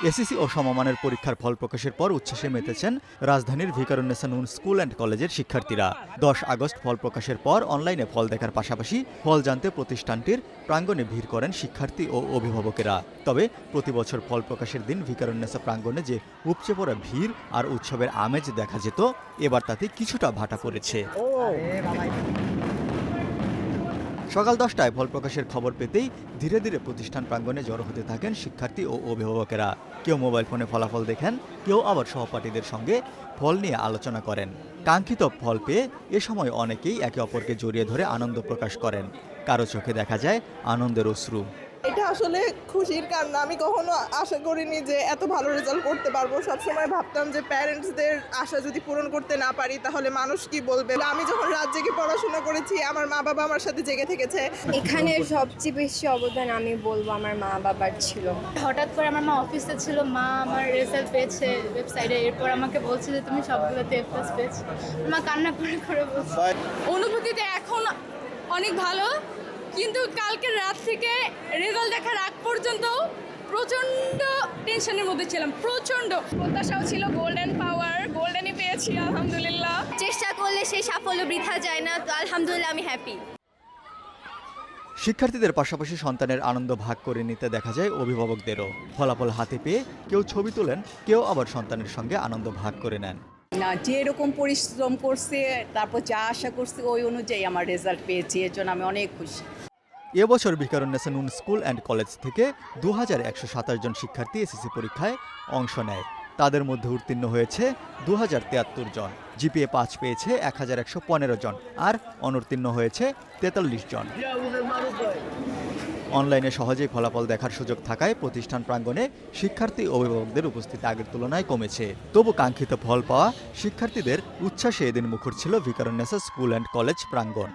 SSC ও সমমানের পরীক্ষার ফল প্রকাশের পর উচ্ছ্বাসে মেতেছেন রাজধানীর ভিকারুন্নেসা নূন স্কুল অ্যান্ড কলেজের শিক্ষার্থীরা। 10 আগস্ট ফল প্রকাশের পর অনলাইনে ফল দেখার পাশাপাশি ফল জানতে প্রতিষ্ঠানটির প্রাঙ্গণে ভিড় করেন শিক্ষার্থী ও অভিভাবকেরা। তবে প্রতি বছর ফল প্রকাশের দিন ভিকারুন্নেসা প্রাঙ্গণে যে উপচে পড়া ভিড় আর উৎসবের আমেজ দেখা যেত, এবার তাতে কিছুটা ভাটা পড়েছে। সকাল 10টায় ফল প্রকাশের খবর পেতেই ধীরে ধীরে প্রতিষ্ঠান প্রাঙ্গণে জড়ো হতে থাকেন শিক্ষার্থী ও অভিভাবকেরা। কেউ মোবাইল ফোনে ফলাফল দেখেন, কেউ আবার সহপাঠীদের সঙ্গে ফল নিয়ে আলোচনা করেন। কাঙ্ক্ষিত ফল পেয়ে এ সময় অনেকেই একে অপরকে জড়িয়ে ধরে আনন্দ প্রকাশ করেন। কারো চোখে দেখা যায় আনন্দের অশ্রু। এটা আসলে খুশির কান্না। আমি কখনো আশা করিনি যে এত ভালো রেজাল্ট করতে পারবো। সবসময় ভাবতাম যে প্যারেন্টসদের আশা যদি পূরণ করতে না পারি তাহলে মানুষ কি বলবে। আমি যখন রাত জেগে পড়াশোনা করেছি, আমার মা বাবা আমার সাথে জেগে থেকেছে। এখানে সবচেয়ে বেশি অবদান আমি বলবো আমার মা বাবার ছিল। হঠাৎ করে আমার মা অফিসে ছিল, মা আমার রেজাল্ট পেয়েছে ওয়েবসাইটে, এরপর আমাকে বলছে যে তুমি সবগুলোতে এ প্লাস পেয়েছো। মা কান্না করে করে বলছে। অনুভূতিটা এখন অনেক ভালো, কিন্তু কালকের রাত থেকে রেজাল্ট দেখার আগ পর্যন্ত প্রচণ্ড টেনশনের মধ্যে ছিলাম। প্রচণ্ড প্রত্যাশাও ছিল গোল্ডেন পাওয়ার, গোল্ডেনই পেয়েছি আলহামদুলিল্লাহ। চেষ্টা করলে সেই সাফল্য বৃথা যায় না, তো আলহামদুলিল্লাহ আমি হ্যাপি। শিক্ষার্থীদের পাশাপাশি সন্তানের আনন্দ ভাগ করে নিতে দেখা যায় অভিভাবকদেরও। ফলাফল হাতে পেয়ে কেউ ছবি তোলেন, কেউ আবার সন্তানের সঙ্গে আনন্দ ভাগ করে নেন। না, যেরকম পরিশ্রম করছে, তারপর যা আশা করছে ওই অনুযায়ী আমার রেজাল্ট পেয়েছি, এর জন্য আমি অনেক খুশি। এবছর ভিকারুন্নেসা নূন স্কুল অ্যান্ড কলেজ থেকে 2127 জন শিক্ষার্থী এসএসসি পরীক্ষায় অংশ নেয়। তাদের মধ্যে উত্তীর্ণ হয়েছে 2073 জন, জিপিএ 5 পেয়েছে 1115 জন, আর অনুত্তীর্ণ হয়েছে 43 জন। অনলাইনে সহজেই ফলাফল দেখার সুযোগ থাকায় প্রতিষ্ঠান প্রাঙ্গণে শিক্ষার্থী অভিভাবকদের উপস্থিতি আগের তুলনায় কমেছে। তবু কাঙ্ক্ষিত ফল পাওয়া শিক্ষার্থীদের উচ্ছ্বাসে এদিন মুখর ছিল ভিকারুন্নেসা স্কুল অ্যান্ড কলেজ প্রাঙ্গণ।